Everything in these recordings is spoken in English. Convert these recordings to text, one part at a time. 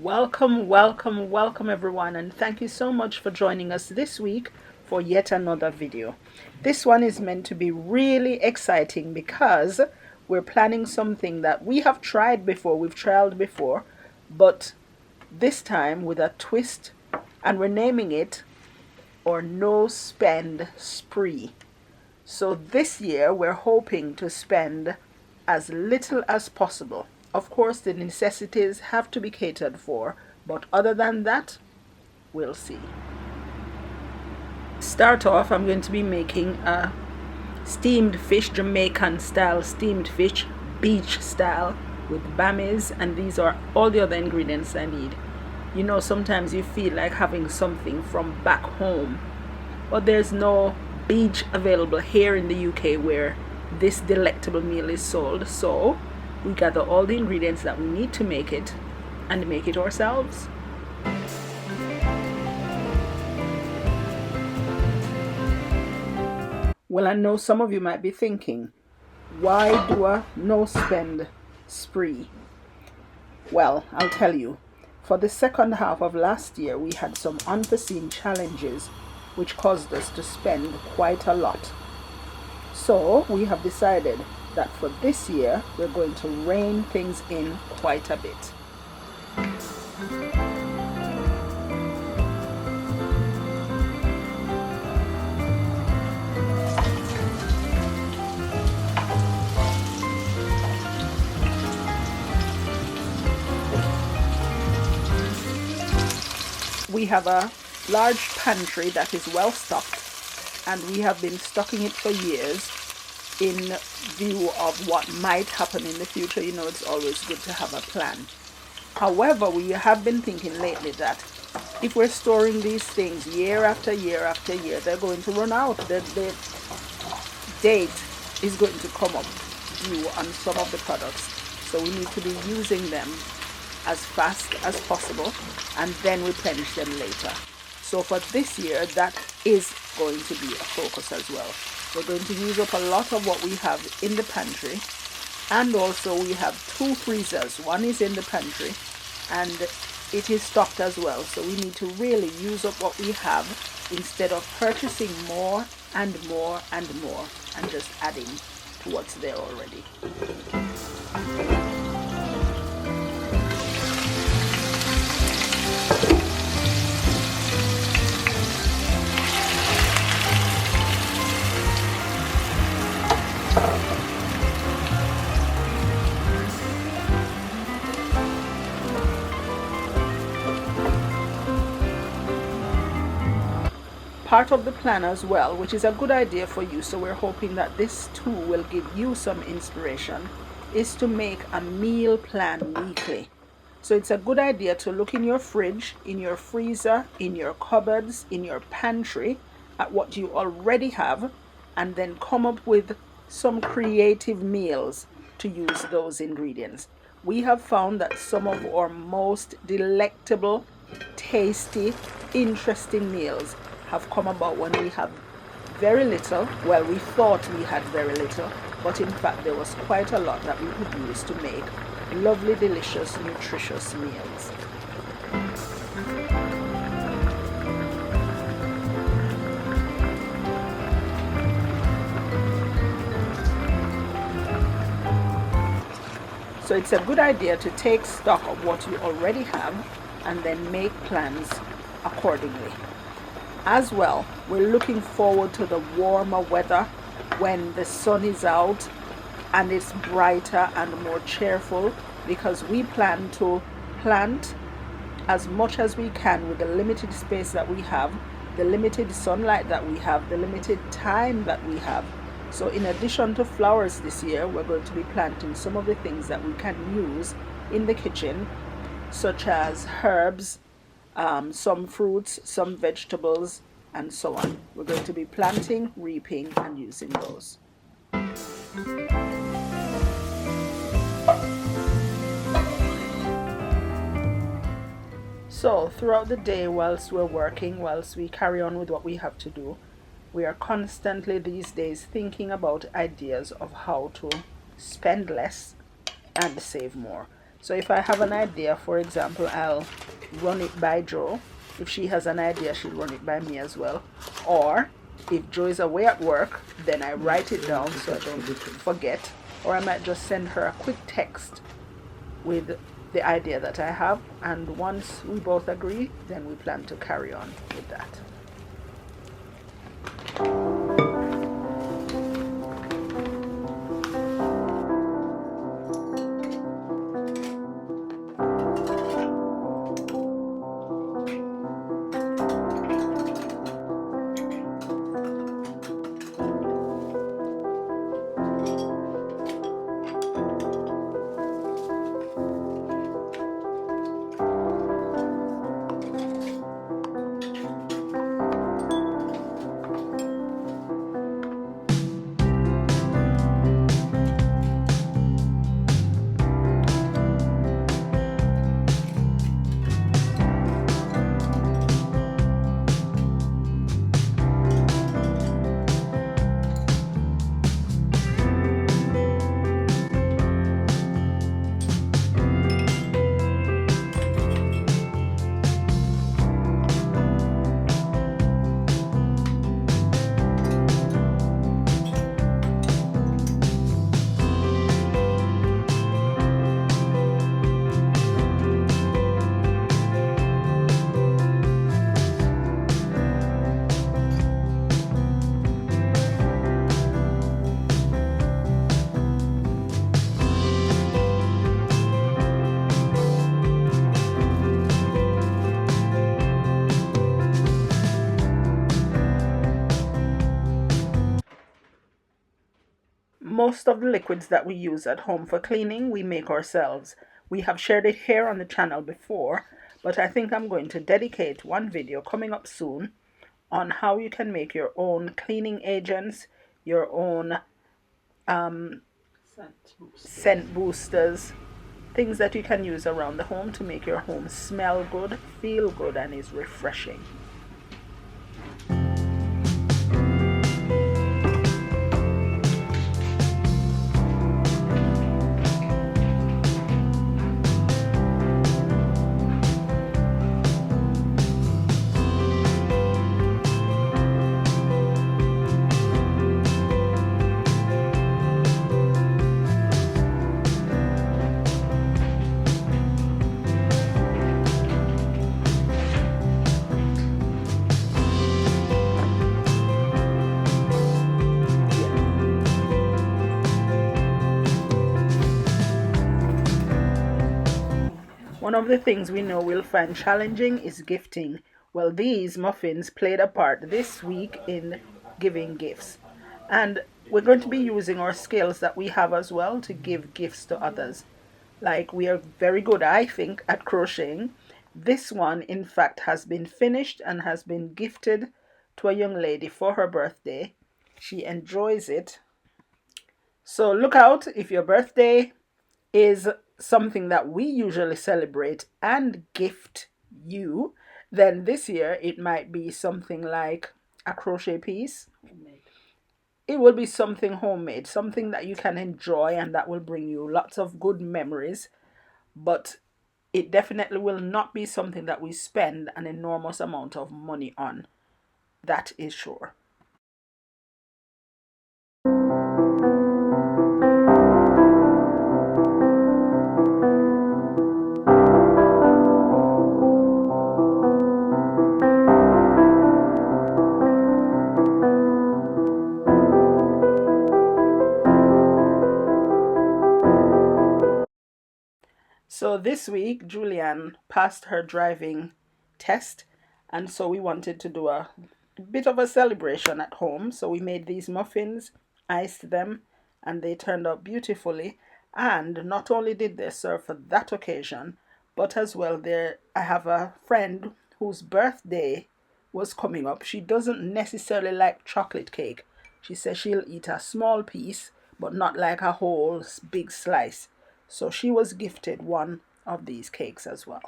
Welcome, welcome, welcome everyone, and thank you so much for joining us this week for yet another video. This one is meant to be really exciting because we're planning something that we have tried before, we've trialed before, but this time with a twist, and we're naming it our no spend spree. So this year we're hoping to spend as little as possible. Of course, the necessities have to be catered for, but other than that, we'll see. Start off, I'm going to be making a steamed fish, Jamaican style steamed fish, beach style, with bammies, and these are all the other ingredients I need. You know, sometimes you feel like having something from back home, but there's no beach available here in the UK where this delectable meal is sold, so we gather all the ingredients that we need to make it and make it ourselves. Well, I know some of you might be thinking, why do a no spend spree? Well, I'll tell you. For the second half of last year, we had some unforeseen challenges which caused us to spend quite a lot. So we have decided that for this year, we're going to rein things in quite a bit. We have a large pantry that is well stocked, and we have been stocking it for years in view of what might happen in the future. You know, it's always good to have a plan. However, we have been thinking lately that if we're storing these things year after year after year, they're going to run out. The date is going to come up due on some of the products. So we need to be using them as fast as possible and then replenish them later. So for this year, that is going to be a focus as well. We're going to use up a lot of what we have in the pantry, and also we have 2 freezers. One is in the pantry and it is stocked as well, so we need to really use up what we have instead of purchasing more and more and more and just adding to what's there already. Part of the plan as well, which is a good idea for you, so we're hoping that this too will give you some inspiration, is to make a meal plan weekly. So it's a good idea to look in your fridge, in your freezer, in your cupboards, in your pantry at what you already have, and then come up with some creative meals to use those ingredients. We have found that some of our most delectable, tasty, interesting meals have come about when we have very little. Well, we thought we had very little, but in fact there was quite a lot that we could use to make lovely, delicious, nutritious meals. So it's a good idea to take stock of what you already have and then make plans accordingly. As well, we're looking forward to the warmer weather when the sun is out and it's brighter and more cheerful, because we plan to plant as much as we can with the limited space that we have, the limited sunlight that we have, the limited time that we have. So in addition to flowers this year, we're going to be planting some of the things that we can use in the kitchen, such as herbs, some fruits, some vegetables, and so on. We're going to be planting, reaping, and using those. So throughout the day, whilst we're working, whilst we carry on with what we have to do, we are constantly these days thinking about ideas of how to spend less and save more. So if I have an idea, for example, I'll run it by Joe. If she has an idea, she'll run it by me as well. Or if Joe is away at work, then I write it down so I don't forget. Or I might just send her a quick text with the idea that I have. And once we both agree, then we plan to carry on with that. Most of the liquids that we use at home for cleaning, we make ourselves. We have shared it here on the channel before, but I think I'm going to dedicate one video coming up soon on how you can make your own cleaning agents, your own scent boosters, things that you can use around the home to make your home smell good, feel good, and is refreshing. One of the things we know we'll find challenging is gifting. Well, these muffins played a part this week in giving gifts. And we're going to be using our skills that we have as well to give gifts to others. Like, we are very good, I think, at crocheting. This one, in fact, has been finished and has been gifted to a young lady for her birthday. She enjoys it. So look out if your birthday is something that we usually celebrate and gift you, then this year it might be something like a crochet piece. It will be something homemade, something that you can enjoy and that will bring you lots of good memories, but it definitely will not be something that we spend an enormous amount of money on. That is sure. So this week, Julianne passed her driving test, and so we wanted to do a bit of a celebration at home. So we made these muffins, iced them, and they turned out beautifully. And not only did they serve for that occasion, but as well, there I have a friend whose birthday was coming up. She doesn't necessarily like chocolate cake. She says she'll eat a small piece, but not like a whole big slice. So she was gifted one of these cakes as well.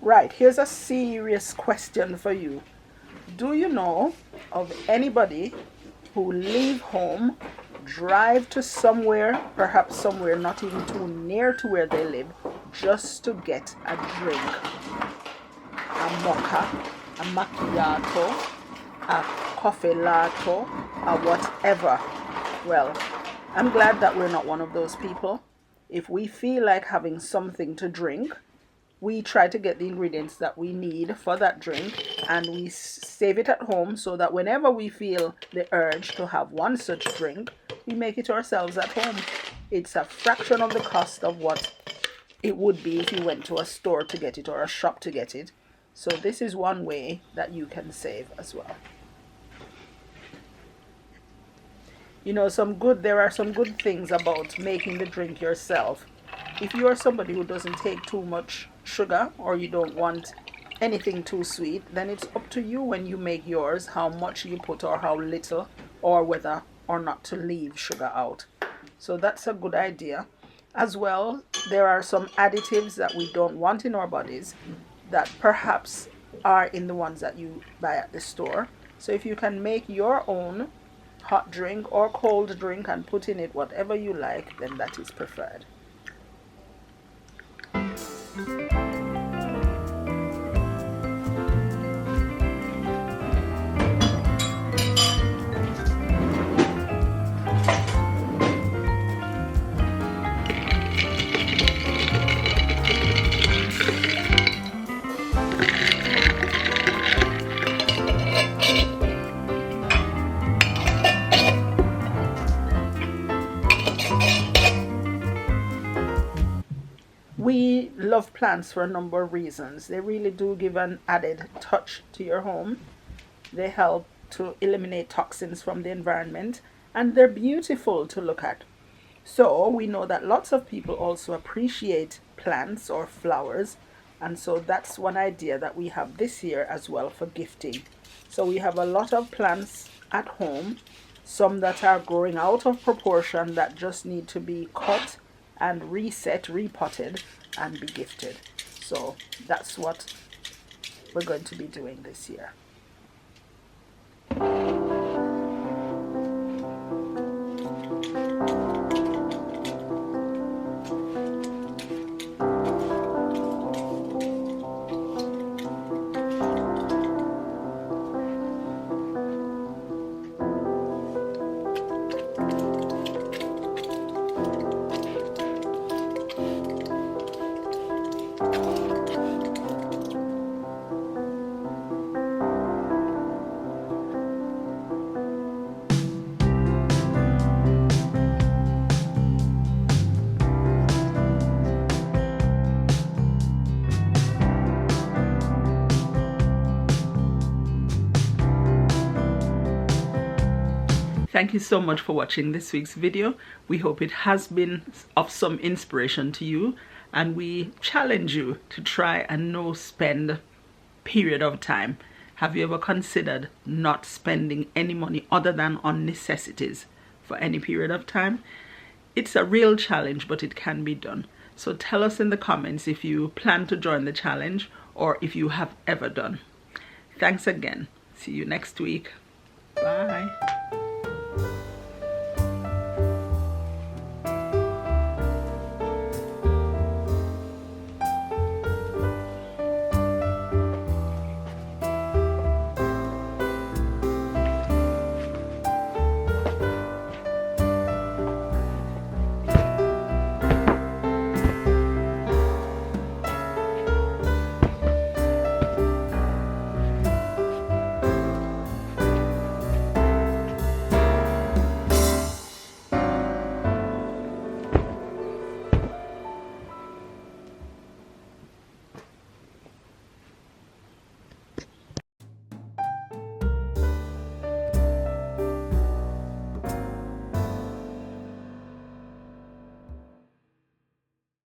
Right, here's a serious question for you. Do you know of anybody who leave home, drive to somewhere, perhaps somewhere not even too near to where they live, just to get a drink? A mocha, a macchiato, a coffee latte, a whatever. Well, I'm glad that we're not one of those people. If we feel like having something to drink, we try to get the ingredients that we need for that drink, and we save it at home so that whenever we feel the urge to have one such drink, we make it ourselves at home. It's a fraction of the cost of what it would be if you went to a store to get it or a shop to get it. So this is one way that you can save as well. You know, there are some good things about making the drink yourself. If you are somebody who doesn't take too much sugar, or you don't want anything too sweet, then it's up to you when you make yours how much you put or how little, or whether or not to leave sugar out. So that's a good idea. As well, there are some additives that we don't want in our bodies that perhaps are in the ones that you buy at the store. So if you can make your own hot drink or cold drink and put in it whatever you like, then that is preferred. We love plants for a number of reasons. They really do give an added touch to your home. They help to eliminate toxins from the environment, and they're beautiful to look at. So we know that lots of people also appreciate plants or flowers, and so that's one idea that we have this year as well for gifting. So we have a lot of plants at home, some that are growing out of proportion that just need to be cut and reset, repotted, and be gifted. So that's what we're going to be doing this year. Thank you so much for watching this week's video. We hope it has been of some inspiration to you, and we challenge you to try a no spend period of time. Have you ever considered not spending any money other than on necessities for any period of time? It's a real challenge, but it can be done. So tell us in the comments if you plan to join the challenge or if you have ever done. Thanks again. See you next week. Bye.